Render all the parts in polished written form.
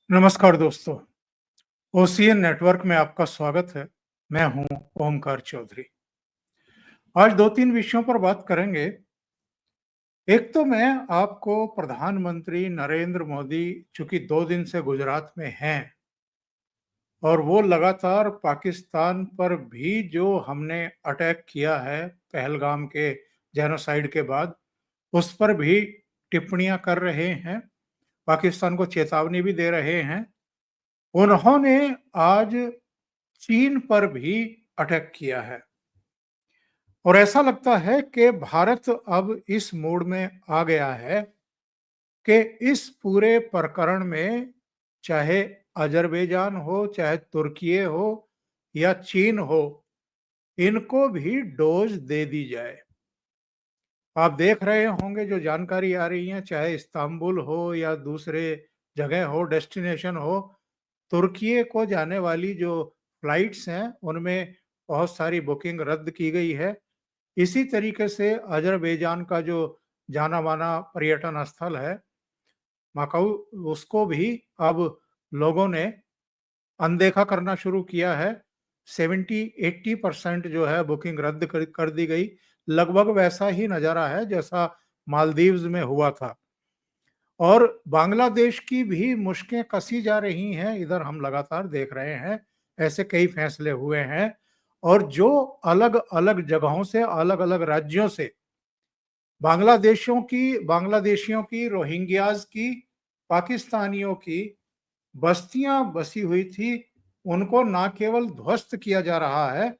नमस्कार दोस्तों, OCN network में आपका स्वागत है। मैं हूं ओमकार चौधरी। आज 2-3 विषयों पर बात करेंगे। एक तो मैं आपको प्रधानमंत्री नरेंद्र मोदी चूंकि 2 दिन से गुजरात में हैं और वो लगातार पाकिस्तान पर भी जो हमने अटैक किया है पहलगाम के जेनोसाइड के बाद, उस पर भी टिप्पणियां कर रहे हैं, पाकिस्तान को चेतावनी भी दे रहे हैं। उन्होंने आज चीन पर भी अटैक किया है और ऐसा लगता है कि भारत अब इस मोड में आ गया है कि इस पूरे प्रकरण में चाहे अजरबैजान हो, चाहे तुर्की हो या चीन हो, इनको भी डोज दे दी जाए। आप देख रहे होंगे जो जानकारी आ रही है, चाहे इस्तांबुल हो या दूसरे जगह हो, डेस्टिनेशन हो, तुर्की को जाने वाली जो फ्लाइट्स हैं उनमें बहुत सारी बुकिंग रद्द की गई है। इसी तरीके से अज़रबैजान का जो जाना-माना पर्यटन स्थल है, माकाऊ, उसको भी अब लोगों ने अनदेखा करना शुरू किया है। 70-80% जो है बुकिंग रद्द कर दी गई। लगभग वैसा ही नज़ारा है जैसा मालदीव्स में हुआ था। और बांग्लादेश की भी मुश्कें कसी जा रही हैं, इधर हम लगातार देख रहे हैं, ऐसे कई फैसले हुए हैं। और जो अलग-अलग जगहों से, अलग-अलग राज्यों से बांग्लादेशियों की, रोहिंग्याज की, पाकिस्तानियों की बस्तियां बसी हुई थी, उनको ना केवल ध्वस्त किया जा रहा है,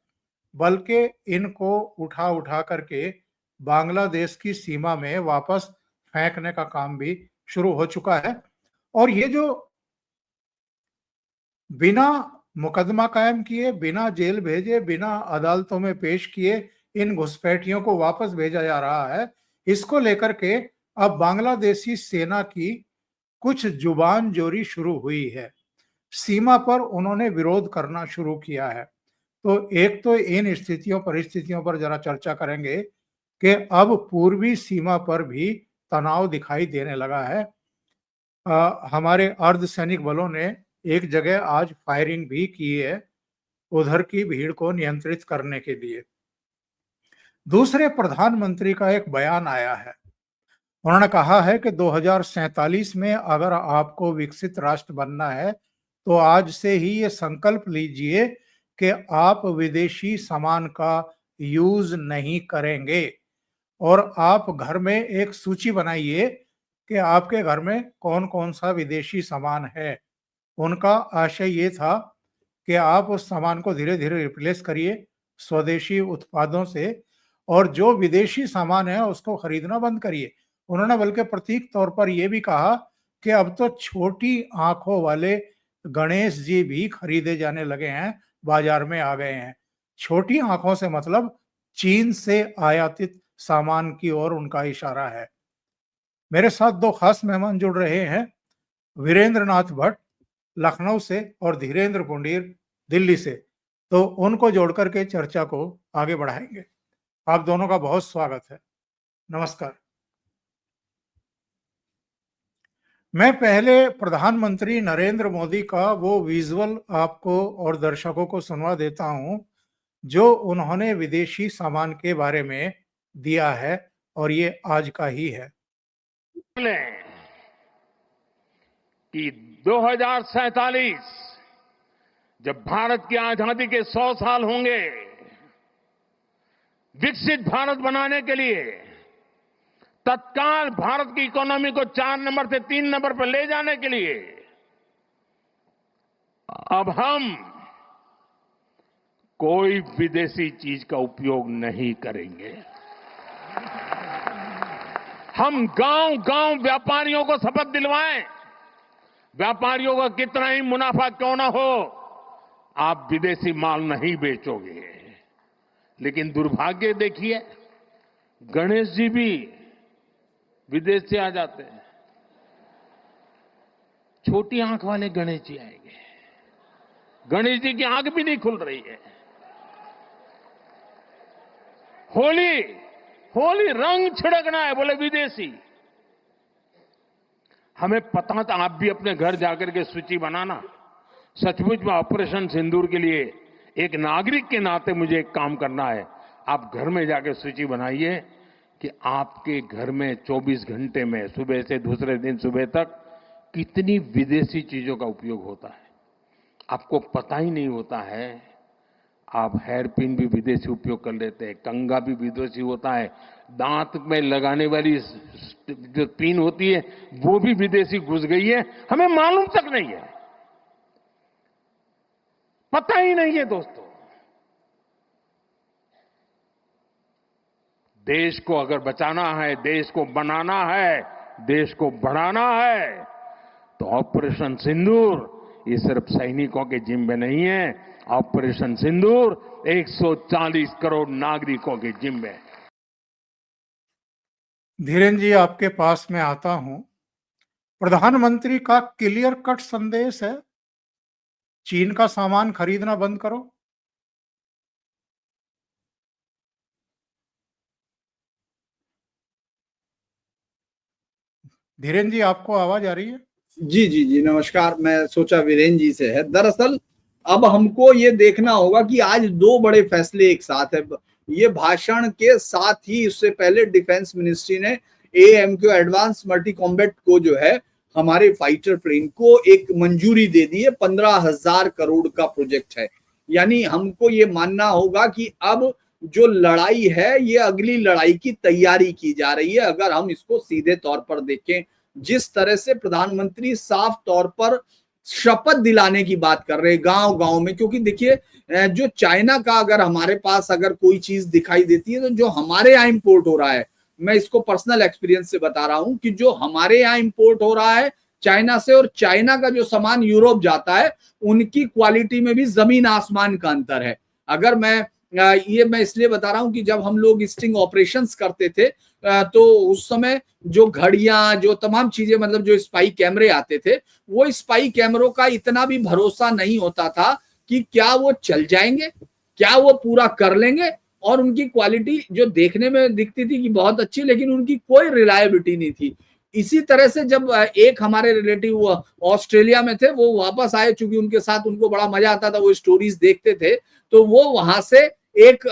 बल्कि इनको उठा-उठा करके बांग्लादेश की सीमा में वापस फेंकने का काम भी शुरू हो चुका है। और ये जो बिना मुकदमा कायम किए, बिना जेल भेजे, बिना अदालतों में पेश किए इन घुसपैठियों को वापस भेजा जा रहा है, इसको लेकर के अब बांग्लादेशी सेना की कुछ जुबान जोरी शुरू हुई है। सीमा पर उन्होंने विरोध करना शुरू किया है। तो एक तो इन स्थितियों परिस्थितियों पर जरा चर्चा करेंगे कि अब पूर्वी सीमा पर भी तनाव दिखाई देने लगा है। हमारे अर्धसैनिक बलों ने एक जगह आज फायरिंग भी की है, उधर की भीड़ को नियंत्रित करने के लिए। दूसरे प्रधानमंत्री का एक बयान आया है। उन्होंने कहा है कि 2047 में अगर आपको विकसित राष्ट्र बनना है, तो आज से ही ये संकल्प लीजिए कि आप विदेशी सामान का यूज नहीं करेंगे और आप घर में एक सूची बनाइए कि आपके घर में कौन-कौन सा विदेशी सामान है। उनका आशय ये था कि आप उस सामान को धीरे-धीरे रिप्लेस करिए स्वदेशी उत्पादों से और जो विदेशी सामान है उसको खरीदना बंद करिए। उन्होंने बल्कि प्रतीक तौर पर यह भी कहा कि अब तो छोटी आंखों वाले गणेश जी भी खरीदे जाने लगे हैं, बाजार में आ गए हैं। छोटी आंखों से मतलब चीन से आयातित सामान की ओर उनका इशारा है। मेरे साथ 2 खास मेहमान जुड़ रहे हैं, वीरेंद्र नाथ भट्ट लखनऊ से और धीरेन्द्र पुंडीर दिल्ली से। तो उनको जोड़कर के चर्चा को आगे बढ़ाएंगे। आप दोनों का बहुत स्वागत है। नमस्कार। मैं पहले प्रधानमंत्री नरेंद्र मोदी का वो विजुअल आपको और दर्शकों को सुनवा देता हूं, जो उन्होंने विदेशी सामान के बारे में दिया है और ये आज का ही है। कि 2047 जब भारत की आजादी के 100 साल होंगे, विकसित भारत बनाने के लिए तत्काल भारत की इकोनॉमी को 4 नंबर से 3 नंबर पर ले जाने के लिए अब हम कोई विदेशी चीज का उपयोग नहीं करेंगे। हम गांव-गांव व्यापारियों को शपथ दिलवाएं, व्यापारियों का कितना ही मुनाफा क्यों ना हो, आप विदेशी माल नहीं बेचोगे। लेकिन दुर्भाग्य देखिए, गणेश जी भी विदेश से आ जाते हैं। छोटी आंख वाले गणेश जी आएंगे, गणेश जी की आंख भी नहीं खुल रही है। होली रंग छिड़कना है, बोले विदेशी। हमें पता था, आप भी अपने घर जाकर के सूची बनाना। सचमुच में ऑपरेशन सिंदूर के लिए एक नागरिक के नाते मुझे एक काम करना है। आप घर में जाकर सूची बनाइए कि आपके घर में 24 घंटे में सुबह से दूसरे दिन सुबह तक कितनी विदेशी चीजों का उपयोग होता है। आपको पता ही नहीं होता है। आप हेयर पिन भी विदेशी उपयोग कर लेते हैं, कंघा भी विदेशी होता है, दांत में लगाने वाली जो पिन होती है वो भी विदेशी घुस गई है, हमें मालूम तक नहीं है, पता ही नहीं है। दोस्तों, देश को अगर बचाना है, देश को बनाना है, देश को बढ़ाना है, तो ऑपरेशन सिंदूर ये सिर्फ सैनिकों के जिम्मे नहीं है। ऑपरेशन सिंदूर 140 करोड़ नागरिकों के जिम्मे। धीरेन जी, आपके पास में आता हूं। प्रधानमंत्री का क्लियर कट संदेश है, चीन का सामान खरीदना बंद करो। धीरेन जी, आपको आवाज आ रही है? जी जी जी, नमस्कार। मैं सोचा वीरेन जी से है। दरअसल अब हमको ये देखना होगा कि आज दो बड़े फैसले एक साथ है। ये भाषण के साथ ही उससे पहले डिफेंस मिनिस्ट्री ने AMQ एडवांस मल्टी कॉम्बैट को जो है हमारे फाइटर प्लेन को एक मंजूरी दे दी है। 15,000 करोड़ का प्रोजेक्ट है। यानी हमको ये मानना होगा कि अब जो लड़ाई है ये अगली लड़ाई की तैयारी की जा रही है। अगर हम इसको सीधे तौर पर देखें, जिस तरह से प्रधानमंत्री साफ तौर पर शपथ दिलाने की बात कर रहे हैं गांव गांव में, क्योंकि देखिए जो चाइना का अगर हमारे पास अगर कोई चीज दिखाई देती है तो जो हमारे यहाँ इंपोर्ट हो रहा है, मैं इसको पर्सनल एक्सपीरियंस से बता रहा हूं कि जो हमारे यहाँ इंपोर्ट हो रहा है चाइना से और चाइना का जो सामान यूरोप जाता है उनकी क्वालिटी में भी जमीन आसमान का अंतर है। अगर मैं इसलिए बता रहा हूं कि जब हम लोग स्टिंग ऑपरेशंस करते थे तो उस समय जो घड़ियां, जो तमाम चीजें, मतलब जो स्पाई कैमरे आते थे, वो स्पाई कैमरों का इतना भी भरोसा नहीं होता था कि क्या वो चल जाएंगे, क्या वो पूरा कर लेंगे। और उनकी क्वालिटी जो देखने में दिखती थी कि बहुत अच्छी, लेकिन उनकी कोई रिलायबिलिटी नहीं थी। इसी तरह से जब एक हमारे रिलेटिव ऑस्ट्रेलिया में थे, वो वापस आए, चूंकि उनके साथ उनको बड़ा मजा आता था, वो स्टोरीज देखते थे, तो वो वहां से एक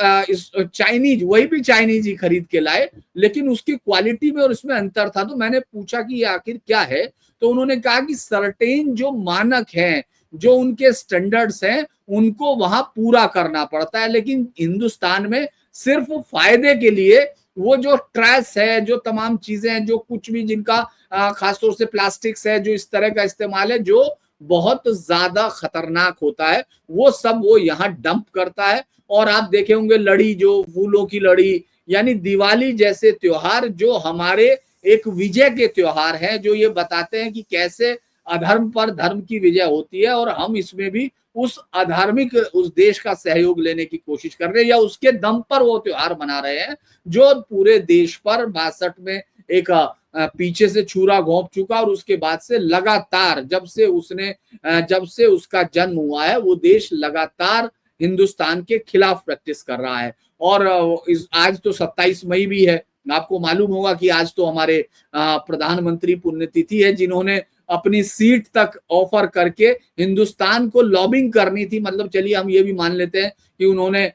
चाइनीज, वही भी चाइनीज ही खरीद के लाए, लेकिन उसकी क्वालिटी में और उसमें अंतर था। तो मैंने पूछा कि ये आखिर क्या है, तो उन्होंने कहा कि सर्टेन जो मानक हैं, जो उनके स्टैंडर्ड्स हैं, उनको वहां पूरा करना पड़ता है। लेकिन हिंदुस्तान में सिर्फ फायदे के लिए वो जो ट्रैश है, जो तमाम चीजें हैं, जो कुछ भी जिनका खासतौर से प्लास्टिक्स है, जो इस तरह का इस्तेमाल है जो बहुत ज्यादा खतरनाक होता है, वो सब वो यहाँ डंप करता है। और आप देखे होंगे लड़ी, जो फूलों की लड़ी, यानी दिवाली जैसे त्योहार जो हमारे एक विजय के त्योहार हैं, जो ये बताते हैं कि कैसे अधर्म पर धर्म की विजय होती है, और हम इसमें भी उस अधार्मिक उस देश का सहयोग लेने की कोशिश कर रहे हैं, या उसके दम पर वो त्योहार मना रहे हैं जो पूरे देश पर 62 में एक पीछे से छुरा घोंप चुका, और उसके बाद से लगातार जब से उसका जन्म हुआ है, वो देश लगातार हिंदुस्तान के खिलाफ प्रैक्टिस कर रहा है। और आज तो 27 मई भी है। आपको मालूम होगा कि आज तो हमारे प्रधानमंत्री पुण्यतिथि है, जिन्होंने अपनी सीट तक ऑफर करके हिंदुस्तान को लॉबिंग करनी थी। मतलब चलिए हम ये भी मान लेते हैं कि उन्होंने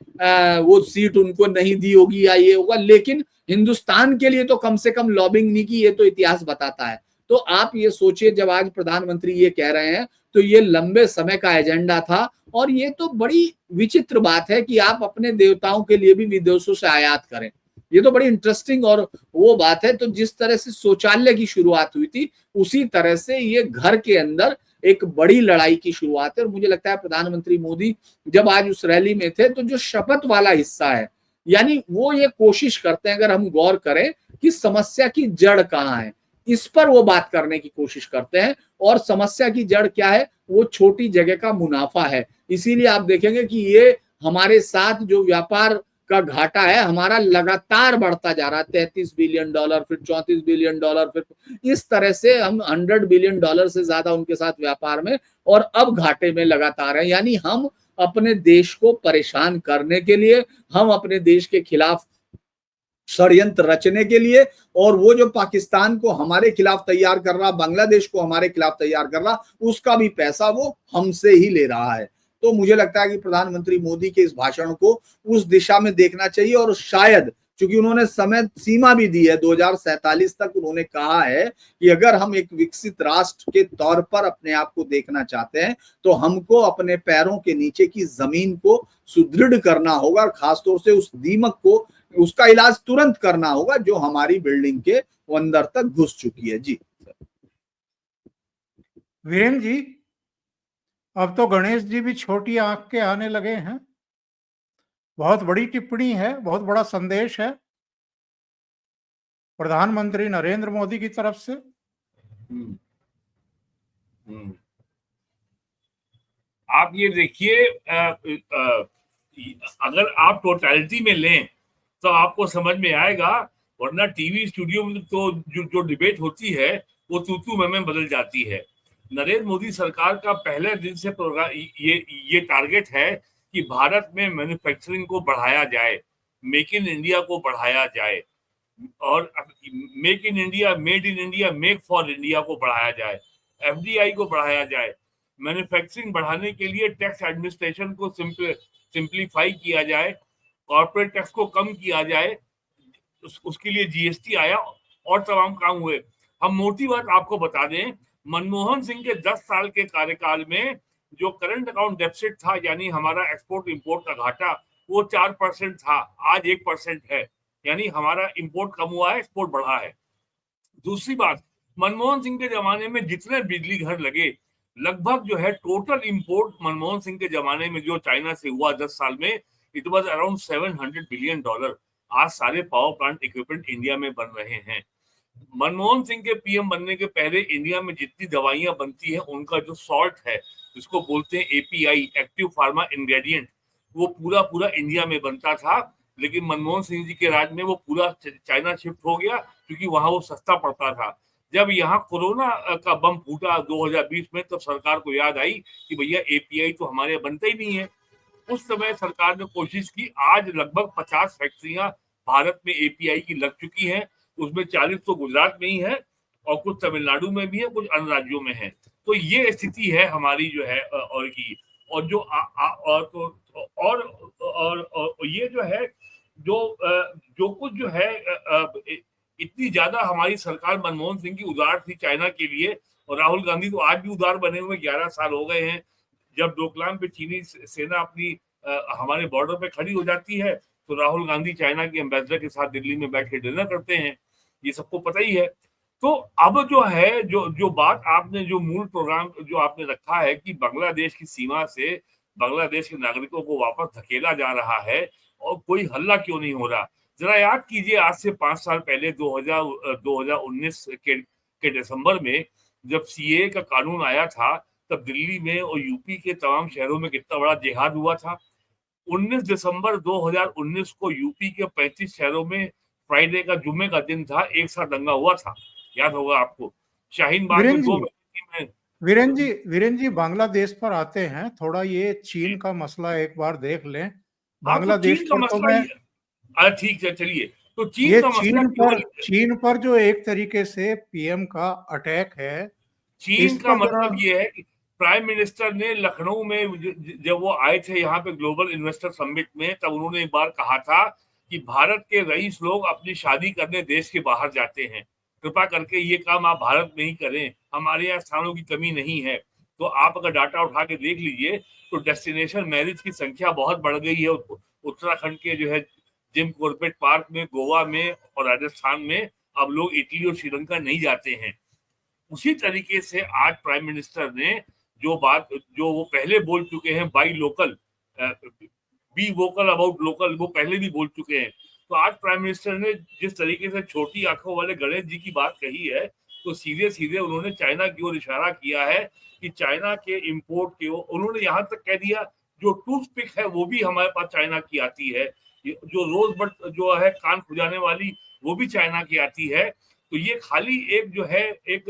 वो सीट उनको नहीं दी होगी या ये होगा, लेकिन हिंदुस्तान के लिए तो कम से कम लॉबिंग नहीं की, ये तो इतिहास बताता है। तो आप ये सोचिए, जब आज प्रधानमंत्री ये कह रहे हैं तो ये लंबे समय का एजेंडा था। और ये तो बड़ी विचित्र बात है कि आप अपने देवताओं के लिए भी विदेशों से आयात करें। ये तो बड़ी इंटरेस्टिंग और वो बात है। तो जिस तरह से शौचालय की शुरुआत हुई थी, उसी तरह से ये घर के अंदर एक बड़ी लड़ाई की शुरुआत है। और मुझे लगता है प्रधानमंत्री मोदी जब आज उस रैली में थे, तो जो शपथ वाला हिस्सा है, यानी वो ये कोशिश करते हैं, अगर हम गौर करें कि समस्या की जड़ कहाँ है, इस पर वो बात करने की कोशिश करते हैं। और समस्या की जड़ क्या है? वो छोटी जगह का मुनाफा है। इसीलिए आप देखेंगे कि ये हमारे साथ जो व्यापार का घाटा है हमारा लगातार बढ़ता जा रहा है। $33 बिलियन, फिर $34 बिलियन, फिर इस तरह से हम $100 बिलियन से ज्यादा उनके साथ व्यापार में, और अब घाटे में लगातार है। यानी हम अपने देश को परेशान करने के लिए, हम अपने देश के खिलाफ षड्यंत्र रचने के लिए, और वो जो पाकिस्तान को हमारे खिलाफ तैयार कर रहा, बांग्लादेश को हमारे खिलाफ तैयार कर रहा, उसका भी पैसा वो हमसे ही ले रहा है। तो मुझे लगता है कि प्रधानमंत्री मोदी के इस भाषण को उस दिशा में देखना चाहिए, और शायद क्योंकि उन्होंने समय सीमा भी दी है 2047 तक, उन्होंने कहा है कि अगर हम एक विकसित राष्ट्र के तौर पर अपने आप को देखना चाहते हैं तो हमको अपने पैरों के नीचे की जमीन को सुदृढ़ करना होगा, और खासतौर से उस दीमक को, उसका इलाज तुरंत करना होगा जो हमारी बिल्डिंग के अंदर तक घुस चुकी है। जी वीरेंद्र जी, अब तो गणेश जी भी छोटी आंख के आने लगे हैं। बहुत बड़ी टिप्पणी है, बहुत बड़ा संदेश है प्रधानमंत्री नरेंद्र मोदी की तरफ से। आप ये देखिए, अगर आप टोटलिटी में लें तो आपको समझ में आएगा, वरना टीवी स्टूडियो में तो जो डिबेट होती है वो तू में बदल जाती है। नरेंद्र मोदी सरकार का पहले दिन से प्रोग्राम ये टारगेट है कि भारत में मैन्युफैक्चरिंग को बढ़ाया जाए, मेक इन इंडिया को बढ़ाया जाए, और make in India, made in India, make for India को बढ़ाया जाए, एफडीआई को बढ़ाया जाए, मैन्युफैक्चरिंग बढ़ाने के लिए टैक्स एडमिनिस्ट्रेशन को सिंप्लीफाई किया जाए, कॉर्पोरेट टैक्स को कम किया जाए, उसके लिए जीएसटी आया और तमाम काम हुए। हम मोटी बात आपको बता दें, मनमोहन सिंह के 10 साल के कार्यकाल में जो करंट अकाउंट डेफिसिट था, यानी हमारा एक्सपोर्ट इंपोर्ट का घाटा, वो 4% था, आज 1% है, यानी हमारा इंपोर्ट कम हुआ है, एक्सपोर्ट बढ़ा है। दूसरी बात, मनमोहन सिंह के जमाने में जितने बिजली घर लगे, लगभग जो है टोटल इंपोर्ट मनमोहन सिंह के जमाने में जो चाइना से हुआ 10 साल में, इट वाज अराउंड $700 बिलियन। आज सारे पावर प्लांट इक्विपमेंट इंडिया में बन रहे हैं। मनमोहन सिंह के पीएम बनने के पहले इंडिया में जितनी दवाइयां बनती हैं, उनका जो सॉल्ट है, जिसको बोलते हैं एपीआई, एक्टिव फार्मा इंग्रेडिएंट, वो पूरा इंडिया में बनता था। लेकिन मनमोहन सिंह जी के राज में वो पूरा चाइना शिफ्ट हो गया, क्योंकि वहां वो सस्ता पड़ता था। जब यहाँ कोरोना का बम फूटा 2020 में, तब सरकार को याद आई कि भैया एपीआई तो हमारे बनता ही नहीं है। उस समय सरकार ने कोशिश की, आज लगभग 50 फैक्ट्रियां भारत में एपीआई की लग चुकी हैं, उसमें 40 तो गुजरात में ही है, और कुछ तमिलनाडु में भी है, कुछ अन्य राज्यों में है। तो ये स्थिति है हमारी जो है और की, और जो और ये जो है जो कुछ जो है इतनी ज्यादा हमारी सरकार मनमोहन सिंह की उदार थी चाइना के लिए, और राहुल गांधी तो आज भी उदार बने हुए 11 साल हो गए हैं। जब डोकलाम पे चीनी सेना अपनी हमारे बॉर्डर पे खड़ी हो जाती है, तो राहुल गांधी चाइना के एम्बेसडर के साथ दिल्ली में बैठ के डिनर करते हैं, ये सबको पता ही है। तो अब जो है जो बात आपने, जो मूल प्रोग्राम जो आपने रखा है कि बांग्लादेश की सीमा से बांग्लादेश के नागरिकों को वापस धकेला जा रहा है और कोई हल्ला क्यों नहीं हो रहा, जरा याद कीजिए, आज से 5 साल पहले 2019 के दिसंबर में जब सीए का कानून आया था, तब दिल्ली में और यूपी के तमाम शहरों में कितना बड़ा जिहाद हुआ था। 19 दिसंबर 2019 को यूपी के 35 शहरों में फ्राइडे का, जुम्मे का दिन था, एक साथ दंगा हुआ था, याद होगा आपको। शाहीन बाग में वीरेंद्र जी बांग्लादेश पर आते हैं, थोड़ा ये चीन का मसला एक बार देख लें। बांग्लादेश पर तो मैं ठीक है, चलिए, तो चीन का मसला, चीन पर जो एक तरीके से पीएम का अटैक है, चीन का मतलब ये है कि प्राइम मिनिस्टर ने लखनऊ में जब वो आए थे यहाँ पे ग्लोबल इन्वेस्टर समिट में, तब उन्होंने एक बार कहा था कि भारत के रईस लोग अपनी शादी करने देश के बाहर जाते हैं, कृपा करके ये काम आप भारत में ही करें, हमारे यहाँ स्थानों की कमी नहीं है। तो आप अगर डाटा उठा के देख लीजिए तो डेस्टिनेशन मैरिज की संख्या बहुत बढ़ गई है। उत्तराखंड के जो है जिम कॉर्बेट पार्क में, गोवा में और राजस्थान में अब लोग इटली और श्रीलंका नहीं जाते हैं। उसी तरीके से आज प्राइम मिनिस्टर ने जो बात, जो वो पहले बोल चुके हैं, by local, be vocal about local, वो पहले भी बोल चुके हैं। तो आज प्राइम मिनिस्टर ने जिस तरीके से छोटी आंखों वाले गणेश जी की बात कही है, तो सीधे सीधे उन्होंने चाइना की ओर इशारा किया है कि चाइना के इंपोर्ट के, उन्होंने यहाँ तक कह दिया जो टूथपिक है वो भी हमारे पास चाइना की आती है, जो रोजबड जो है कान खुजाने वाली, वो भी चाइना की आती है। तो ये खाली एक जो है एक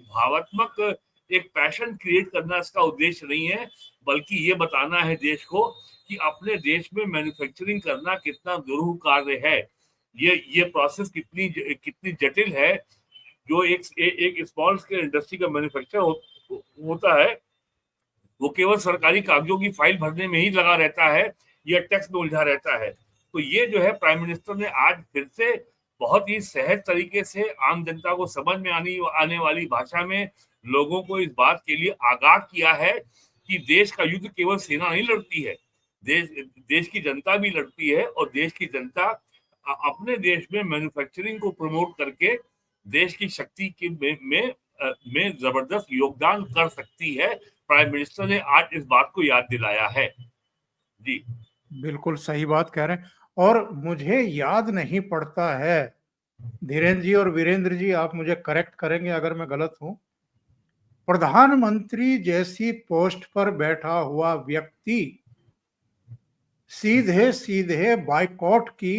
भावात्मक एक पैशन क्रिएट करना इसका उद्देश्य नहीं है, बल्कि ये बताना है देश को कि अपने देश में मैन्युफैक्चरिंग करना कितना दुरूह कार्य है। ये प्रोसेस कितनी जटिल है। जो एक स्मॉल स्केल इंडस्ट्री का मैन्युफैक्चर होता है, वो केवल सरकारी कागजों की फाइल भरने में ही लगा रहता है या टैक्स में उलझा रहता है। तो ये जो है प्राइम मिनिस्टर ने आज फिर से बहुत ही सहज तरीके से आम जनता को समझ में आने वाली भाषा में लोगों को इस बात के लिए आगाह किया है कि देश का युद्ध केवल सेना नहीं लड़ती है, देश की जनता भी लड़ती है। और देश की जनता अपने देश में मैन्युफैक्चरिंग को प्रमोट करके देश की शक्ति में जबरदस्त योगदान कर सकती है। प्राइम मिनिस्टर ने आज इस बात को याद दिलाया है। जी बिल्कुल सही बात कह रहे हैं। और मुझे याद नहीं पड़ता है, धीरेन्द्र जी और वीरेंद्र जी आप मुझे करेक्ट करेंगे अगर मैं गलत हूं, प्रधानमंत्री जैसी पोस्ट पर बैठा हुआ व्यक्ति सीधे सीधे बायकॉट की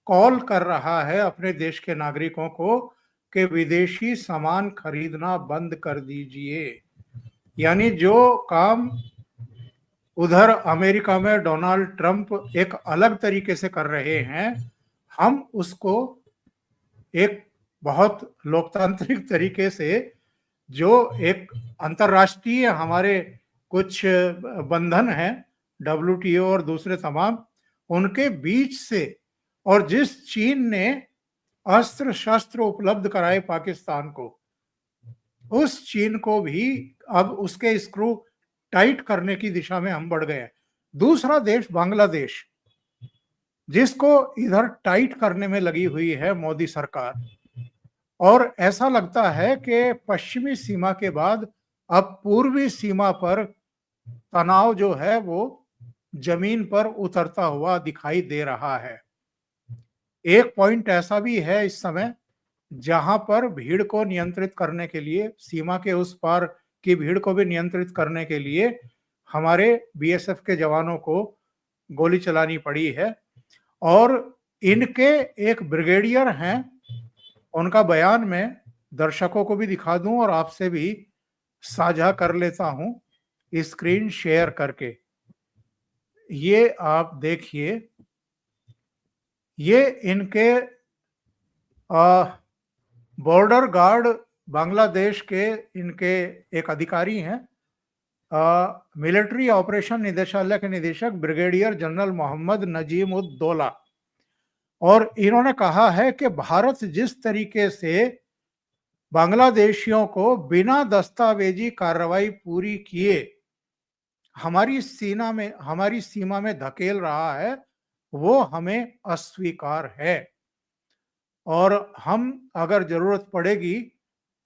कॉल कर रहा है अपने देश के नागरिकों को कि विदेशी सामान खरीदना बंद कर दीजिए। यानी जो काम उधर अमेरिका में डोनाल्ड ट्रंप एक अलग तरीके से कर रहे हैं, हम उसको एक बहुत लोकतांत्रिक तरीके से, जो एक अंतर्राष्ट्रीय हमारे कुछ बंधन हैं, WTO और दूसरे तमाम, उनके बीच से, और जिस चीन ने अस्त्र शस्त्र उपलब्ध कराए पाकिस्तान को, उस चीन को भी अब उसके स्क्रू टाइट करने की दिशा में हम बढ़ गए हैं। दूसरा देश बांग्लादेश, जिसको इधर टाइट करने में लगी हुई है मोदी सरकार, और ऐसा लगता है कि पश्चिमी सीमा के बाद अब पूर्वी सीमा पर तनाव जो है वो जमीन पर उतरता हुआ दिखाई दे रहा है। एक पॉइंट ऐसा भी है इस समय जहां पर भीड़ को नियंत्रित करने के लिए, सीमा के उस पार की भीड़ को भी नियंत्रित करने के लिए हमारे BSF के जवानों को गोली चलानी पड़ी है। और इनके एक ब्रिगेडियर हैं, उनका बयान मैं दर्शकों को भी दिखा दूं और आपसे भी साझा कर लेता हूं स्क्रीन शेयर करके। ये आप देखिए, ये इनके बॉर्डर गार्ड बांग्लादेश के इनके एक अधिकारी हैं, मिलिट्री ऑपरेशन निदेशालय के निदेशक ब्रिगेडियर जनरल मोहम्मद नजीम उद दौला। और इन्होंने कहा है कि भारत जिस तरीके से बांग्लादेशियों को बिना दस्तावेजी कार्रवाई पूरी किए हमारी सीमा में धकेल रहा है, वो हमें अस्वीकार है। और हम अगर जरूरत पड़ेगी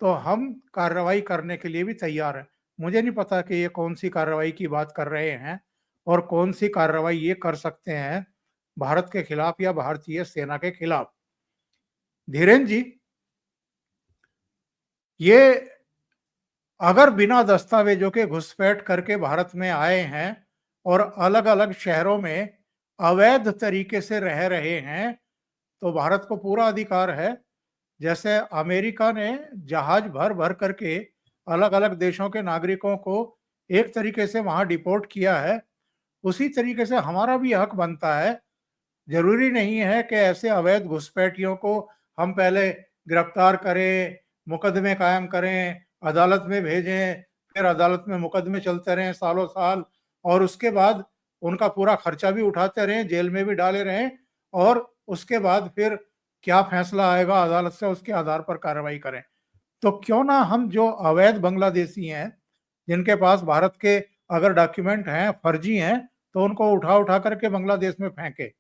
तो हम कार्रवाई करने के लिए भी तैयार हैं। मुझे नहीं पता कि ये कौन सी कार्रवाई की बात कर रहे हैं और कौन सी कार्रवाई ये कर सकते हैं भारत के खिलाफ या भारतीय सेना के खिलाफ। धीरेन्द्र जी, ये अगर बिना दस्तावेजों के घुसपैठ करके भारत में आए हैं और अलग अलग शहरों में अवैध तरीके से रह रहे हैं, तो भारत को पूरा अधिकार है, जैसे अमेरिका ने जहाज भर भर करके अलग अलग देशों के नागरिकों को एक तरीके से वहां डिपोर्ट किया है, उसी तरीके से हमारा भी हक बनता है। जरूरी नहीं है कि ऐसे अवैध घुसपैठियों को हम पहले गिरफ्तार करें, मुकदमे कायम करें, अदालत में भेजें, फिर अदालत में मुकदमे चलते रहें सालों साल, और उसके बाद उनका पूरा खर्चा भी उठाते रहें, जेल में भी डाले रहें, और उसके बाद फिर क्या फैसला आएगा अदालत से उसके आधार पर कार्रवाई करें। तो क्यों ना हम जो अवैध बांग्लादेशी हैं, जिनके पास भारत के अगर डॉक्यूमेंट हैं फर्जी हैं, तो उनको उठा उठा करके बांग्लादेश में फेंके।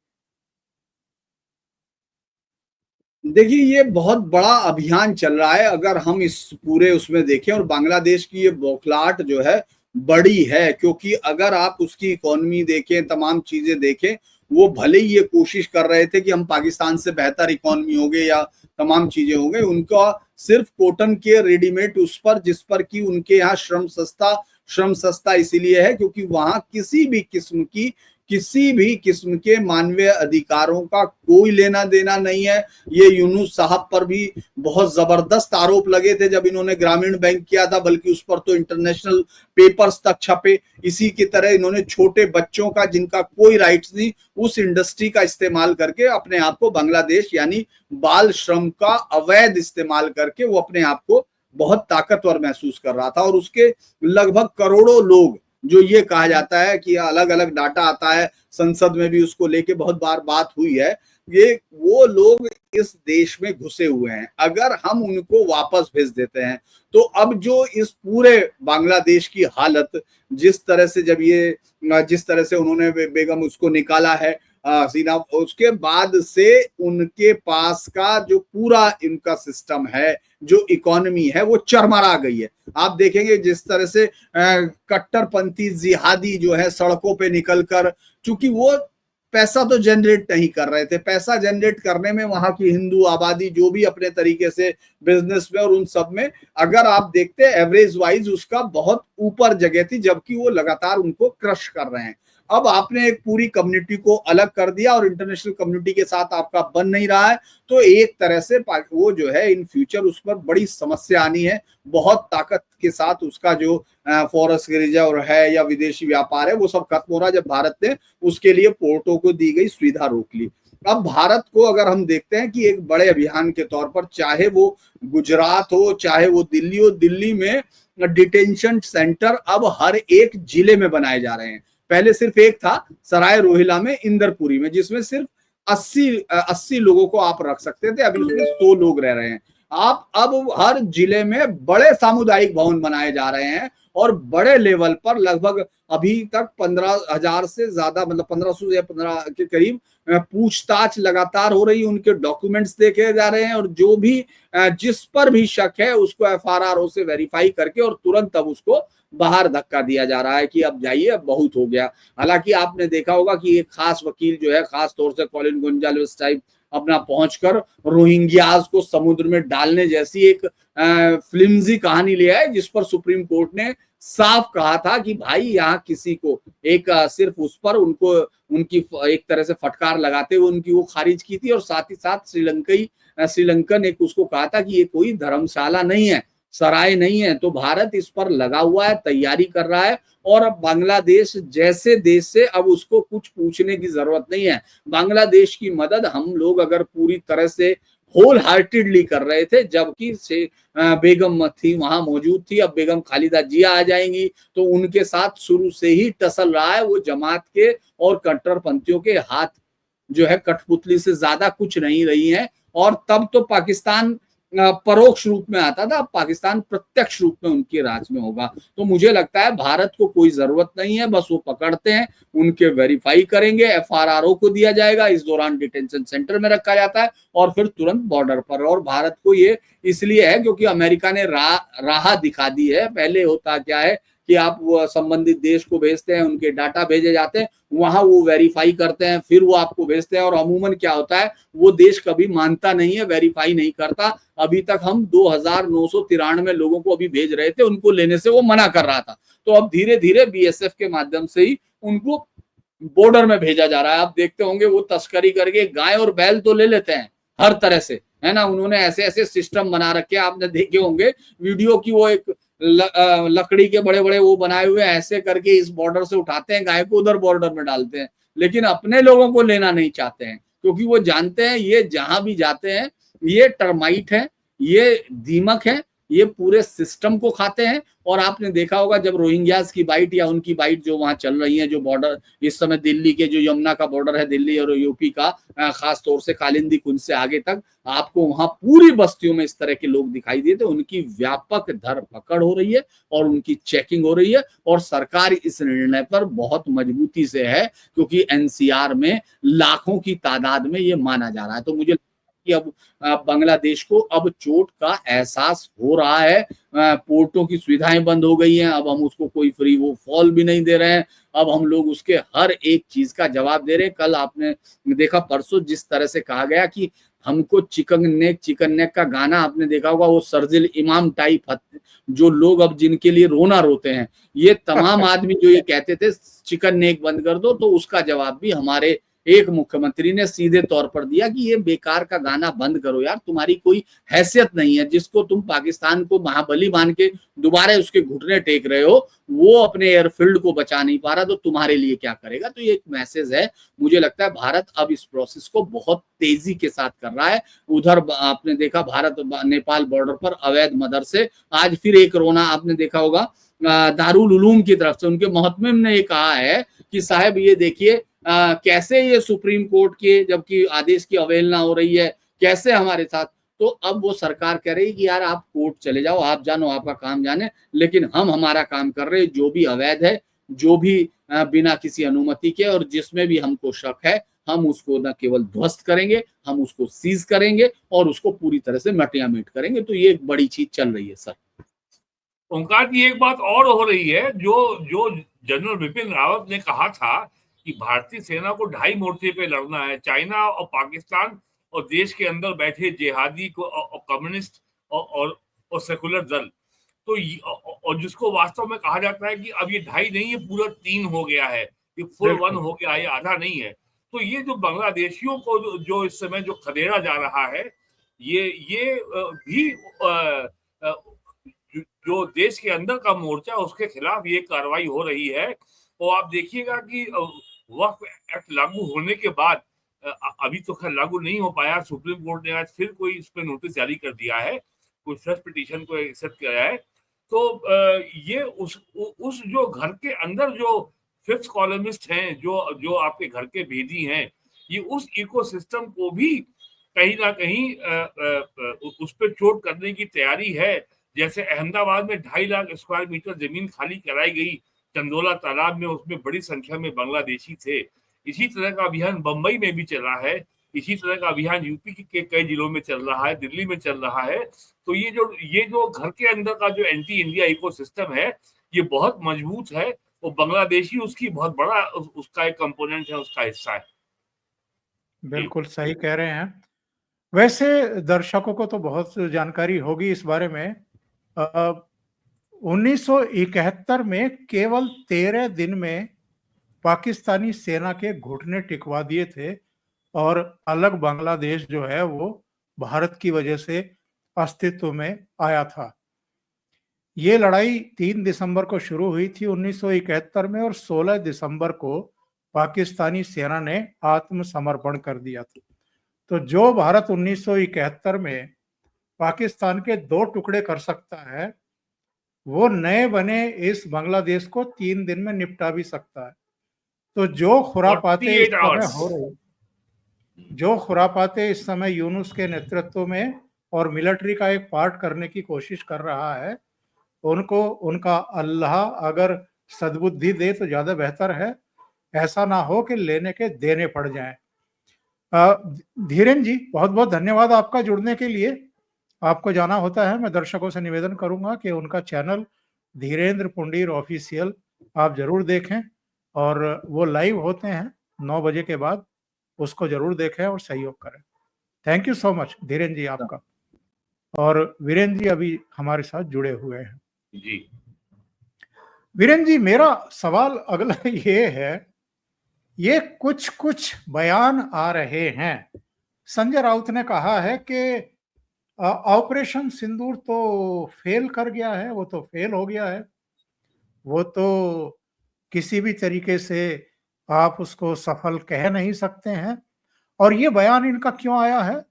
देखिए, ये बहुत बड़ा अभियान चल रहा है अगर हम इस पूरे उसमें देखें, और बांग्लादेश की ये बौखलाहट जो है बड़ी है, क्योंकि अगर आप उसकी इकोनॉमी देखें, तमाम चीजें देखें, वो भले ही ये कोशिश कर रहे थे कि हम पाकिस्तान से बेहतर इकोनॉमी हो गए या तमाम चीजें हो गई, उनका सिर्फ कॉटन के रेडीमेड उस पर, जिस पर कि उनके यहाँ श्रम सस्ता इसीलिए है क्योंकि वहां किसी भी किस्म की किसी भी किस्म के मानवीय अधिकारों का कोई लेना देना नहीं है। ये यूनुस साहब पर भी बहुत जबरदस्त आरोप लगे थे जब इन्होंने ग्रामीण बैंक किया था, बल्कि उस पर तो इंटरनेशनल पेपर्स तक छपे। इसी की तरह इन्होंने छोटे बच्चों का, जिनका कोई राइट्स नहीं, उस इंडस्ट्री का इस्तेमाल करके अपने आप को बांग्लादेश यानी बाल श्रम का अवैध इस्तेमाल करके वो अपने आप को बहुत ताकतवर महसूस कर रहा था। और उसके लगभग करोड़ों लोग, जो ये कहा जाता है कि अलग अलग डाटा आता है, संसद में भी उसको लेके बहुत बार बात हुई है, ये वो लोग इस देश में घुसे हुए हैं। अगर हम उनको वापस भेज देते हैं तो अब जो इस पूरे बांग्लादेश की हालत, जिस तरह से उन्होंने बेगम उसको निकाला है हसीना, उसके बाद से उनके पास का जो पूरा इनका सिस्टम है, जो इकोनॉमी है, वो चरमरा गई है। आप देखेंगे जिस तरह से कट्टरपंथी जिहादी जो है सड़कों पे निकलकर, चूंकि वो पैसा तो जनरेट नहीं कर रहे थे, पैसा जनरेट करने में वहां की हिंदू आबादी जो भी अपने तरीके से बिजनेस में और उन सब में, अगर आप देखते हैं एवरेज वाइज उसका बहुत ऊपर जगह थी, जबकि वो लगातार उनको क्रश कर रहे हैं। अब आपने एक पूरी कम्युनिटी को अलग कर दिया और इंटरनेशनल कम्युनिटी के साथ आपका बन नहीं रहा है, तो एक तरह से वो जो है इन फ्यूचर उस पर बड़ी समस्या आनी है। बहुत ताकत के साथ उसका जो फॉरेस्ट रिजर्व है या विदेशी व्यापार है वो सब खत्म हो रहा है, जब भारत ने उसके लिए पोर्टों को दी गई सुविधा रोक ली। अब भारत को अगर हम देखते हैं कि एक बड़े अभियान के तौर पर, चाहे वो गुजरात हो चाहे वो दिल्ली हो, दिल्ली में डिटेंशन सेंटर अब हर एक जिले में बनाए जा रहे हैं। पहले सिर्फ एक था सराय रोहिला में, इंदरपुरी में, जिसमें सिर्फ 80 लोगों को आप रख सकते थे, अभी उसमें 100 लोग रह रहे हैं। आप अब हर जिले में बड़े सामुदायिक भवन बनाए जा रहे हैं और बड़े लेवल पर लगभग अभी तक 15,000 से ज्यादा, मतलब 1500 या 15 के करीब पूछताछ लगातार हो रही है, उनके डॉक्यूमेंट्स देखे जा रहे हैं और जो भी जिस पर भी शक है उसको FRRO से वेरीफाई करके और तुरंत अब उसको बाहर धक्का दिया जा रहा है कि अब जाइए, अब बहुत हो गया। हालांकि आपने देखा होगा कि एक खास वकील जो है, खास तौर से कॉलिन गोंजाल्वेस टाइप, अपना पहुंचकर रोहिंग्याज को समुद्र में डालने जैसी एक फ्लिम्जी कहानी ले आए, जिस पर सुप्रीम कोर्ट ने साफ कहा था कि भाई यहाँ किसी को एक सिर्फ उस पर उनकी एक तरह से फटकार लगाते हुए उनकी वो खारिज की थी। और साथ ही साथ श्रीलंकन एक उसको कहा था कि ये कोई धर्मशाला नहीं है, सराय नहीं है। तो भारत इस पर लगा हुआ है, तैयारी कर रहा है और अब बांग्लादेश जैसे देश से अब उसको कुछ पूछने की जरूरत नहीं है। बांग्लादेश की मदद हम लोग अगर पूरी तरह से होल हार्टेडली कर रहे थे, जबकि बेगम थी वहां मौजूद थी, अब बेगम खालिदा जिया आ जाएंगी, तो उनके साथ शुरू से ही टसल रहा है। वो जमात के और कट्टरपंथियों के हाथ जो है कठपुतली से ज्यादा कुछ नहीं रही है। और तब तो पाकिस्तान परोक्ष रूप में आता था, अब पाकिस्तान प्रत्यक्ष रूप में उनके राज में होगा। तो मुझे लगता है भारत को कोई जरूरत नहीं है, बस वो पकड़ते हैं, उनके वेरीफाई करेंगे, FRRO को दिया जाएगा, इस दौरान डिटेंशन सेंटर में रखा जाता है और फिर तुरंत बॉर्डर पर। और भारत को ये इसलिए है क्योंकि अमेरिका ने राह दिखा दी है। पहले होता क्या है कि आप वो संबंधित देश को भेजते हैं, उनके डाटा भेजे जाते हैं, वहां वो वेरीफाई करते हैं, फिर वो आपको भेजते हैं। और अमूमन क्या होता है, वो देश कभी मानता नहीं है, वेरीफाई नहीं करता। अभी तक हम 2993 लोगों को अभी भेज रहे थे, उनको लेने से वो मना कर रहा था। तो अब धीरे धीरे BSF के माध्यम से ही उनको बॉर्डर में भेजा जा रहा है। आप देखते होंगे वो तस्करी करके गाय और बैल तो ले लेते हैं हर तरह से, है ना। उन्होंने ऐसे ऐसे सिस्टम बना रखे, आपने देखे होंगे वीडियो की, वो एक लकड़ी के बड़े बड़े वो बनाए हुए, ऐसे करके इस बॉर्डर से उठाते हैं गाय को, उधर बॉर्डर में डालते हैं, लेकिन अपने लोगों को लेना नहीं चाहते हैं, क्योंकि वो जानते हैं ये जहां भी जाते हैं ये टर्माइट है, ये दीमक है, ये पूरे सिस्टम को खाते हैं। और आपने देखा होगा जब रोहिंग्यास की बाइट या उनकी बाइट जो वहां चल रही है, जो बॉर्डर इस समय दिल्ली के, जो यमुना का बॉर्डर है दिल्ली और यूपी का, खास तौर से कालिंदी कुंज से आगे तक, आपको वहां पूरी बस्तियों में इस तरह के लोग दिखाई दिए थे। उनकी व्यापक धरपकड़ हो रही है और उनकी चेकिंग हो रही है और सरकार इस निर्णय पर बहुत मजबूती से है, क्योंकि NCR में लाखों की तादाद में ये माना जा रहा है। तो मुझे कि अब बांग्लादेश को अब चोट का एहसास हो रहा है। पोर्टों की सुविधाएं बंद हो गई हैं, अब हम उसको कोई फ्री वो फॉल भी नहीं दे रहे हैं, अब हम लोग उसके हर एक चीज का जवाब दे रहे हैं। कल आपने देखा, परसों जिस तरह से कहा गया कि हमको चिकन नेक का गाना आपने देखा होगा, वो सर्जिल इमाम टाइप जो लोग अब जिनके लिए रोना रोते हैं, ये तमाम आदमी जो ये कहते थे चिकन नेक बंद कर दो, तो उसका जवाब भी हमारे एक मुख्यमंत्री ने सीधे तौर पर दिया कि ये बेकार का गाना बंद करो यार, तुम्हारी कोई हैसियत नहीं है। जिसको तुम पाकिस्तान को महाबली मान के दोबारा उसके घुटने टेक रहे हो, वो अपने एयरफील्ड को बचा नहीं पा रहा, तो तुम्हारे लिए क्या करेगा। तो ये एक मैसेज है। मुझे लगता है भारत अब इस प्रोसेस को बहुत तेजी के साथ कर रहा है। उधर आपने देखा भारत नेपाल बॉर्डर पर अवैध मदरसे, आज फिर एक रोना आपने देखा होगा दारुल उलूम की तरफ से, उनके मोहतमिम ने ये कहा है कि साहब ये देखिए कैसे ये सुप्रीम कोर्ट के जबकि आदेश की अवहेलना हो रही है, कैसे हमारे साथ। तो अब वो सरकार कह रही कि यार आप कोर्ट चले जाओ, आप जानो, आपका काम जाने, लेकिन हम हमारा काम कर रहे हैं। जो भी अवैध है, जो भी बिना किसी अनुमति के और जिसमें भी हमको शक है, हम उसको न केवल ध्वस्त करेंगे, हम उसको सीज करेंगे और उसको पूरी तरह से मटियामेट करेंगे। तो ये एक बड़ी चीज चल रही है सर। ओंकार जी, एक बात और हो रही है, जो जनरल बिपिन रावत ने कहा था कि भारतीय सेना को 2.5 मोर्चे पे लड़ना है, चाइना और पाकिस्तान और देश के अंदर बैठे जिहादी को और कम्युनिस्ट और सेकुलर दल। तो और जिसको वास्तव में कहा जाता है कि अब ये 2.5 नहीं, ये पूरा 3 हो गया है, ये फुल 1 हो गया, ये आधा नहीं है। तो ये जो बांग्लादेशियों को जो इस समय जो खदेड़ा जा रहा है, ये भी जो देश के अंदर का मोर्चा, उसके खिलाफ ये कार्रवाई हो रही है। और आप देखिएगा कि वक्फ एक्ट लागू होने के बाद, अभी तो खैर लागू नहीं हो पाया, सुप्रीम कोर्ट ने आज फिर कोई इस पर नोटिस जारी कर दिया है, कोई फ्रेश पिटीशन को एक्सेप्ट किया है। तो ये उस जो घर के अंदर जो फिफ्थ कॉलमिस्ट हैं, जो आपके घर के भेदी हैं, ये उस इकोसिस्टम को भी कहीं ना कहीं उस पर चोट करने की तैयारी है। जैसे अहमदाबाद में 2.5 लाख स्क्वायर मीटर जमीन खाली कराई गई चंदोला तालाब में, उसमें बड़ी संख्या में बांग्लादेशी थे। इसी तरह का अभियान बंबई में भी चला है, इसी तरह का अभियान यूपी के कई जिलों में चल रहा है, दिल्ली में चल रहा है। तो ये जो घर के अंदर का जो एंटी इंडिया इकोसिस्टम है, ये बहुत मजबूत है। और बांग्लादेशी उसकी बहुत बड़ा उसका एक कंपोनेंट है, उसका हिस्सा है। बिल्कुल सही कह रहे हैं। वैसे दर्शकों को तो बहुत जानकारी होगी इस बारे में। 1971 में केवल 13 दिन में पाकिस्तानी सेना के घुटने टिकवा दिए थे और अलग बांग्लादेश जो है वो भारत की वजह से अस्तित्व में आया था। ये लड़ाई 3 दिसंबर को शुरू हुई थी 1971 में और 16 दिसंबर को पाकिस्तानी सेना ने आत्मसमर्पण कर दिया था। तो जो भारत 1971 में पाकिस्तान के 2 टुकड़े कर सकता है, वो नए बने इस बांग्लादेश को 3 दिन में निपटा भी सकता है। तो जो खुरापाते इस समय यूनुस के नेतृत्व में और मिलिट्री का एक पार्ट करने की कोशिश कर रहा है, उनको उनका अल्लाह अगर सद्बुद्धि दे तो ज्यादा बेहतर है। ऐसा ना हो कि लेने के देने पड़ जाएं। धीरेन जी, बहुत बहुत धन्यवाद आपका जुड़ने के लिए। आपको जाना होता है, मैं दर्शकों से निवेदन करूंगा कि उनका चैनल धीरेन्द्र पुंडीर ऑफिशियल आप जरूर देखें और वो लाइव होते हैं 9 बजे के बाद, उसको जरूर देखें और सहयोग करें। Thank you so much Dhiren ji आपका। और वीरेन जी अभी हमारे साथ जुड़े हुए हैं। जी वीरेन जी, मेरा सवाल अगला ये है, ये कुछ बयान आ रहे हैं। संजय राउत ने कहा है कि ऑपरेशन सिंदूर तो फेल कर गया है, वो तो फेल हो गया है, वो तो किसी भी तरीके से आप उसको सफल कह नहीं सकते हैं। और ये बयान इनका क्यों आया है?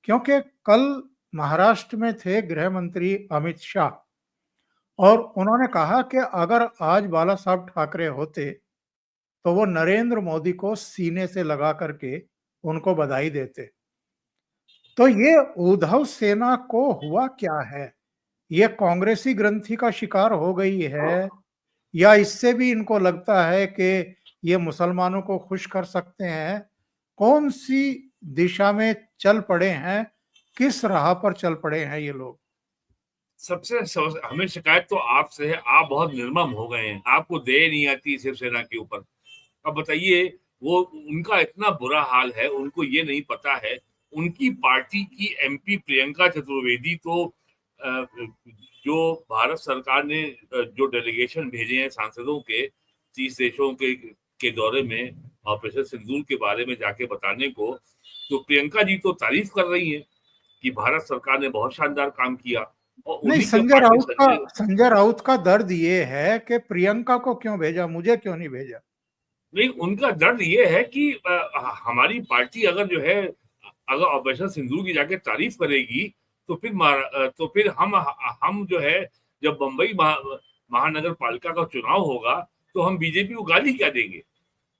क्योंकि कल महाराष्ट्र में थे गृह मंत्री अमित शाह और उन्होंने कहा कि अगर आज बाला साहब ठाकरे होते तो वो नरेंद्र मोदी को सीने से लगा करके उनको बधाई देते। तो ये उद्धव सेना को हुआ क्या है? ये कांग्रेसी ग्रंथि का शिकार हो गई है या इससे भी इनको लगता है कि ये मुसलमानों को खुश कर सकते हैं? कौन सी दिशा में चल पड़े हैं, किस राह पर चल पड़े हैं ये लोग? हमें शिकायत तो आपसे है, आप बहुत निर्मम हो गए हैं, आपको दया नहीं आती शिवसेना के ऊपर। अब बताइए, वो उनका इतना बुरा हाल है, उनको ये नहीं पता है उनकी पार्टी की एमपी प्रियंका चतुर्वेदी तो जो भारत सरकार ने जो डेलीगेशन भेजे हैं सांसदों के 30 देशों के दौरे में ऑपरेशन सिंदूर के बारे में जाके बताने को, तो प्रियंका जी तो तारीफ कर रही हैं कि भारत सरकार ने बहुत शानदार काम किया। और नहीं, उन्हीं के पार्टी संजय राउत का दर्द ये है कि प्रियंका को क्यों भेजा, मुझे क्यों नहीं भेजा। नहीं, उनका दर्द ये है कि हमारी पार्टी अगर ऑपरेशन सिंदूर की जाके तारीफ करेगी तो फिर हम जो है, जब बंबई महानगर पालिका का चुनाव होगा तो हम बीजेपी को गाली क्या देंगे।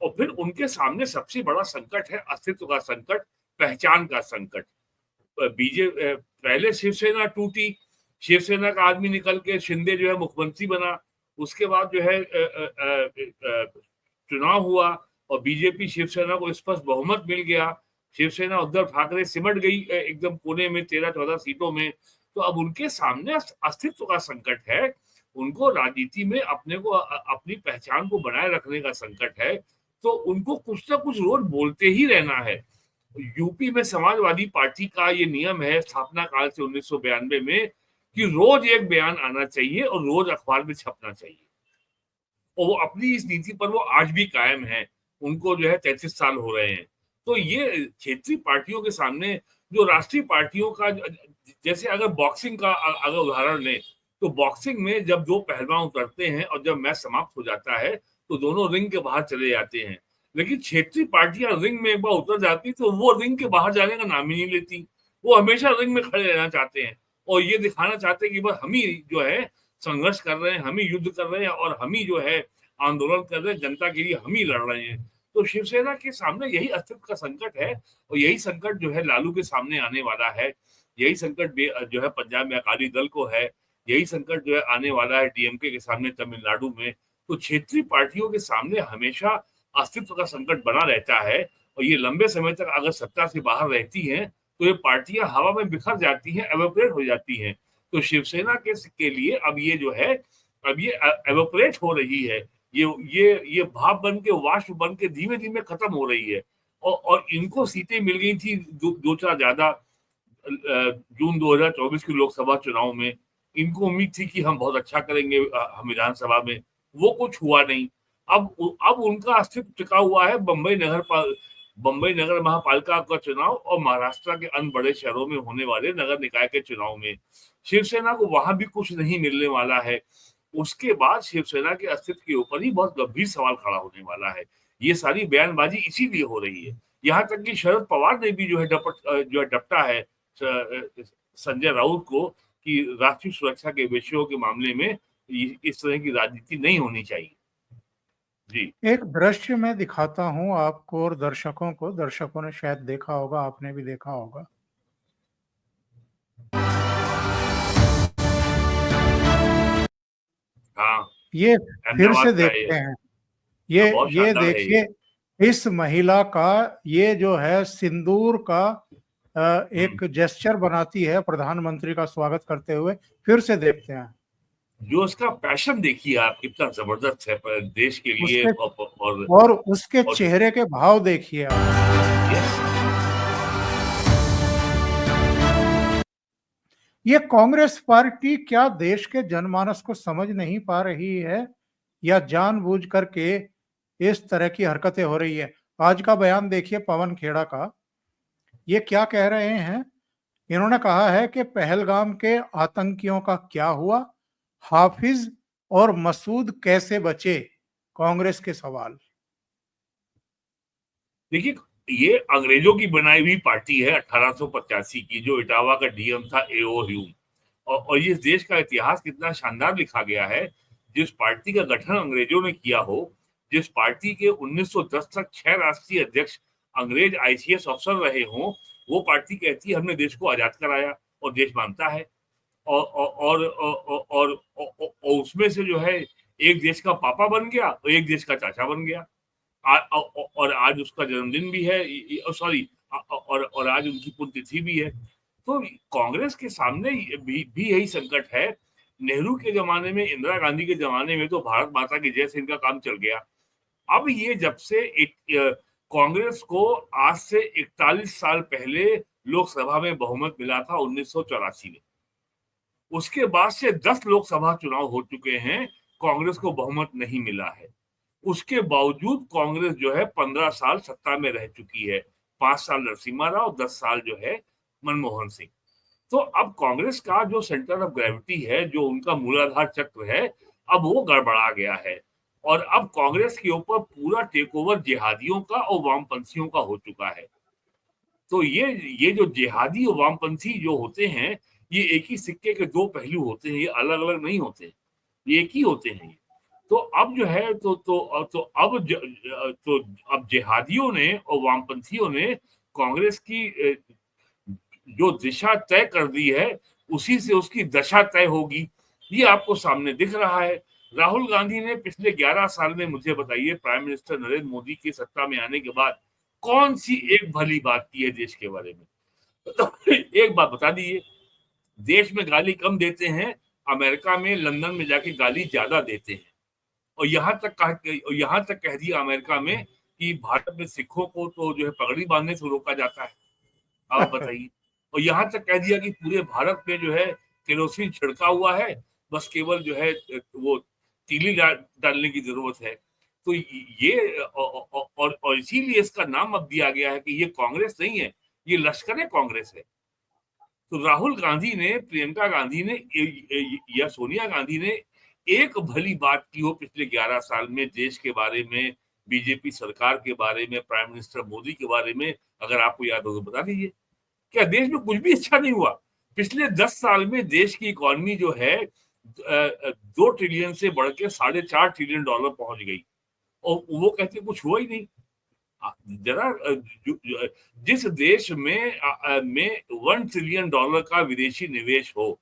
और फिर उनके सामने सबसे बड़ा संकट है अस्तित्व का संकट, पहचान का संकट। पहले शिवसेना टूटी, शिवसेना का आदमी निकल के शिंदे जो है मुख्यमंत्री बना, उसके बाद जो है चुनाव हुआ और बीजेपी शिवसेना को स्पष्ट बहुमत मिल गया। शिवसेना उद्धव ठाकरे सिमट गई एकदम कोने में 13-14 सीटों में। तो अब उनके सामने अस्तित्व का संकट है, उनको राजनीति में अपनी पहचान को बनाए रखने का संकट है। तो उनको कुछ ना कुछ रोज बोलते ही रहना है। यूपी में समाजवादी पार्टी का ये नियम है स्थापना काल से 1992 में कि रोज एक बयान आना चाहिए और रोज अखबार में छपना चाहिए। और वो अपनी इस नीति पर वो आज भी कायम है। उनको जो है 33 साल हो रहे हैं। तो ये क्षेत्रीय पार्टियों के सामने जो राष्ट्रीय पार्टियों का, जैसे अगर बॉक्सिंग का अगर उदाहरण लें तो बॉक्सिंग में जब दो पहलवान उतरते हैं और जब मैच समाप्त हो जाता है तो दोनों रिंग के बाहर चले जाते हैं। लेकिन क्षेत्रीय पार्टियां रिंग में एक बार उतर जाती तो वो रिंग के बाहर जाने का नाम ही नहीं लेती। वो हमेशा रिंग में खड़े रहना चाहते हैं और ये दिखाना चाहते हैं कि बस हम ही जो है संघर्ष कर रहे हैं, हम ही युद्ध कर रहे हैं और हम ही जो है आंदोलन कर रहे हैं, जनता के लिए हम ही लड़ रहे हैं। तो शिवसेना के सामने यही अस्तित्व का संकट है और यही संकट जो है लालू के सामने आने वाला है। यही संकट जो है पंजाब में अकाली दल को है, यही संकट जो है आने वाला है डीएमके के सामने तमिलनाडु में। तो क्षेत्रीय पार्टियों के सामने हमेशा अस्तित्व का संकट बना रहता है और ये लंबे समय तक अगर सत्ता से बाहर रहती हैं तो ये पार्टियां हवा में बिखर जाती हैं, एवोपरेट हो जाती हैं। तो शिवसेना के लिए अब ये जो है अब ये एवोपरेट हो रही है, ये भाप बन के वाष्प बन के धीमे धीमे खत्म हो रही है। और इनको सीटें मिल गई थी दो चार ज्यादा जून 2024 के लोकसभा चुनाव में। इनको उम्मीद थी कि हम बहुत अच्छा करेंगे हम विधानसभा में, वो कुछ हुआ नहीं। अब उनका अस्तित्व टिका हुआ है बंबई नगर महापालिका का चुनाव और महाराष्ट्र के अन्य बड़े शहरों में होने वाले नगर निकाय के चुनाव में। शिवसेना को वहां भी कुछ नहीं मिलने वाला है। उसके बाद शिवसेना के अस्तित्व के ऊपर ही बहुत गंभीर सवाल खड़ा होने वाला है। ये सारी बयानबाजी इसीलिए हो रही है। यहाँ तक कि शरद पवार ने भी जो है डपटा है संजय राउत को कि राष्ट्रीय सुरक्षा के विषयों के मामले में इस तरह की राजनीति नहीं होनी चाहिए। जी, एक दृश्य मैं दिखाता हूं आपको और दर्शकों को, दर्शकों ने शायद देखा होगा, आपने भी देखा होगा। हाँ, ये फिर से देखते हैं। ये देखिए इस महिला का ये जो है सिंदूर का एक जेस्चर बनाती है प्रधानमंत्री का स्वागत करते हुए। फिर से देखते हैं। जो उसका पैशन देखिए आप, कितना जबरदस्त है देश के लिए और उसके चेहरे के भाव देखिए आप। ये कांग्रेस पार्टी क्या देश के जनमानस को समझ नहीं पा रही है या जानबूझ करके इस तरह की हरकतें हो रही है। आज का बयान देखिए पवन खेड़ा का। ये क्या कह रहे हैं? इन्होंने कहा है कि पहलगाम के आतंकियों का क्या हुआ, हाफिज और मसूद कैसे बचे, कांग्रेस के सवाल। देखिए, ये अंग्रेजों की बनाई हुई पार्टी है 1885 की, जो इटावा का डीएम था एओ ह्यूम। और इस देश का इतिहास कितना शानदार लिखा गया है। जिस पार्टी का गठन अंग्रेजों ने किया हो, जिस पार्टी के 1910 तक 6 राष्ट्रीय अध्यक्ष अंग्रेज आईसीएस अफसर रहे हों, वो पार्टी कहती है हमने देश को आजाद कराया और देश मानता है। और उसमें से जो है एक देश का पापा बन गया और एक देश का चाचा बन गया। और आज उसका जन्मदिन भी है, सॉरी, और आज उनकी पुण्यतिथि भी है। तो कांग्रेस के सामने भी यही संकट है। नेहरू के जमाने में, इंदिरा गांधी के जमाने में तो भारत माता की जय से इनका काम चल गया। अब ये जब से कांग्रेस को आज से 41 साल पहले लोकसभा में बहुमत मिला था 1984 में। उसके बाद से 10 लोकसभा चुनाव हो चुके हैं, कांग्रेस को बहुमत नहीं मिला है। उसके बावजूद कांग्रेस जो है 15 साल सत्ता में रह चुकी है, 5 साल नरसिम्हा राव, 10 साल जो है मनमोहन सिंह। तो अब कांग्रेस का जो सेंटर ऑफ ग्रेविटी है, जो उनका मूलाधार चक्र है, अब वो गड़बड़ा गया है और अब कांग्रेस के ऊपर पूरा टेक ओवर जिहादियों का और वामपंथियों का हो चुका है। तो ये जो जिहादी और वामपंथी जो होते हैं, ये एक ही सिक्के के दो पहलू होते हैं, ये अलग अलग नहीं होते, ये एक ही होते हैं। तो अब जो है तो अब जिहादियों ने और वामपंथियों ने कांग्रेस की जो दिशा तय कर दी है, उसी से उसकी दशा तय होगी, ये आपको सामने दिख रहा है। राहुल गांधी ने पिछले 11 साल में, मुझे बताइए, प्राइम मिनिस्टर नरेंद्र मोदी की सत्ता में आने के बाद कौन सी एक भली बात की है देश के बारे में? तो एक बात बता दीजिए, देश में गाली कम देते हैं, अमेरिका में, लंदन में जाके गाली ज्यादा देते हैं। और यहाँ तक कह दिया अमेरिका में कि भारत में सिखों को तो जो है पगड़ी बांधने से रोका जाता है। आप बताइए। और यहाँ तक कह दिया कि पूरे भारत में जो है केरोसिन छिड़का हुआ है, बस केवल जो है वो तीली डालने की जरूरत है। तो ये और इसीलिए इसका नाम अब दिया गया है कि ये कांग्रेस नहीं है, ये लश्कर कांग्रेस है। तो राहुल गांधी ने, प्रियंका गांधी ने या सोनिया गांधी ने एक भली बात की हो पिछले 11 साल में देश के बारे में, बीजेपी सरकार के बारे में, प्राइम मिनिस्टर मोदी के बारे में, अगर आपको याद हो तो बता दीजिए। क्या देश में कुछ भी अच्छा नहीं हुआ? पिछले 10 साल में देश की इकोनॉमी जो है 2 ट्रिलियन से बढ़ के $4.5 ट्रिलियन पहुंच गई और वो कहते कुछ हुआ ही नहीं। जरा जिस देश में 1 ट्रिलियन डॉलर का विदेशी निवेश हो,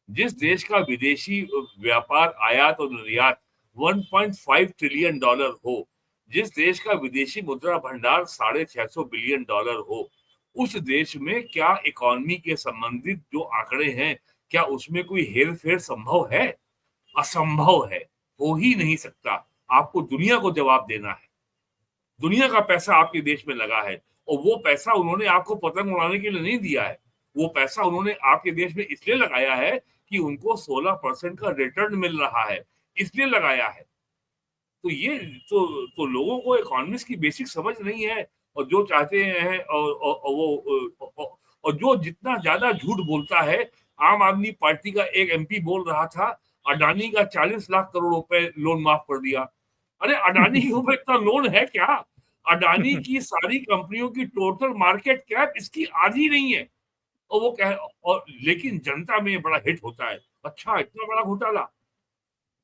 जिस देश का विदेशी व्यापार, आयात और निर्यात 1.5 ट्रिलियन डॉलर हो, जिस देश का विदेशी मुद्रा भंडार $650 बिलियन हो, उस देश में क्या इकोनॉमी के संबंधित जो आंकड़े हैं, क्या उसमें कोई हेर फेर संभव है? असंभव है, हो ही नहीं सकता। आपको दुनिया को जवाब देना है। दुनिया का पैसा आपके देश में लगा है और वो पैसा उन्होंने आपको पतंग उड़ाने के लिए नहीं दिया है। वो पैसा उन्होंने आपके देश में इसलिए लगाया है कि उनको 16% का रिटर्न मिल रहा है, इसलिए लगाया है। तो ये तो लोगों को इकोनॉमिक्स की बेसिक समझ नहीं है और जो चाहते हैं और जो जितना ज्यादा झूठ बोलता है। आम आदमी पार्टी का एक एमपी बोल रहा था अडानी का 40 लाख करोड़ रुपए लोन माफ कर दिया। अरे अडानी के ऊपर इतना लोन है क्या? अडानी की सारी कंपनियों की टोटल मार्केट कैप इसकी आधी नहीं है और वो कह, और लेकिन जनता में बड़ा हिट होता है। अच्छा, इतना बड़ा घोटाला।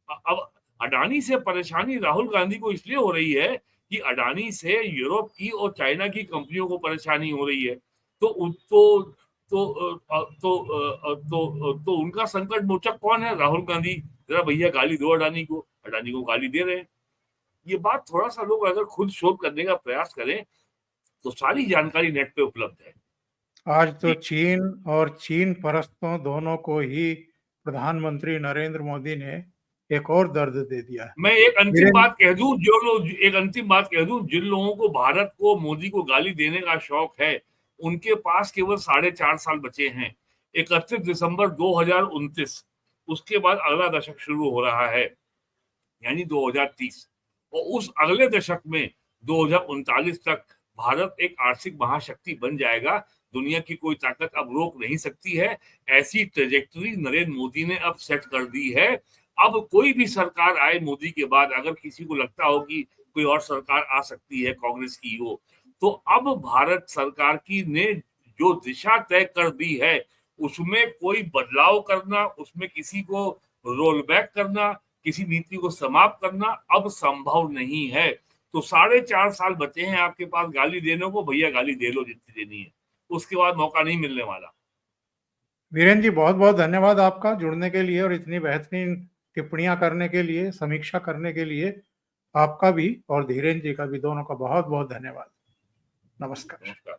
अब अडानी से परेशानी राहुल गांधी को इसलिए हो रही है कि अडानी से यूरोप की और चाइना की कंपनियों को परेशानी हो रही है। तो उनका संकट मोचक कौन है? राहुल गांधी। जरा भैया गाली दो अडानी को गाली दे रहे हैं। ये बात थोड़ा सा लोग अगर खुद शोध करने का प्रयास करें तो सारी जानकारी नेट पे उपलब्ध है। आज तो चीन और चीन परस्तों दोनों को ही प्रधानमंत्री नरेंद्र मोदी ने एक और दर्द दे दिया है। मैं एक अंतिम बात कह दूं, जिन लोगों को भारत को, मोदी को गाली देने का शौक है, उनके पास केवल 4.5 साल बचे हैं। 31 दिसंबर 2029, उसके बाद अगला दशक शुरू हो रहा है, यानी 2030। और उस अगले दशक में 2039 तक भारत एक आर्थिक महाशक्ति बन जाएगा। दुनिया की कोई ताकत अब रोक नहीं सकती है। ऐसी ट्रेजेक्टरी नरेंद्र मोदी ने अब सेट कर दी है। अब कोई भी सरकार आए मोदी के बाद, अगर किसी को लगता हो कि कोई और सरकार आ सकती है कांग्रेस की हो, तो अब भारत सरकार की ने जो दिशा तय कर दी है, उसमें कोई बदलाव करना, उसमें किसी को रोल बैक करना, किसी नीति को समाप्त करना अब संभव नहीं है। तो 4.5 साल बचे हैं आपके पास गाली देने को। भैया गाली दे लो जितनी देनी है, उसके बाद मौका नहीं मिलने वाला। वीरेन जी, बहुत बहुत धन्यवाद आपका जुड़ने के लिए और इतनी बेहतरीन टिप्पणियां करने के लिए, समीक्षा करने के लिए। आपका भी और धीरेन जी का भी, दोनों का बहुत बहुत धन्यवाद। नमस्कार।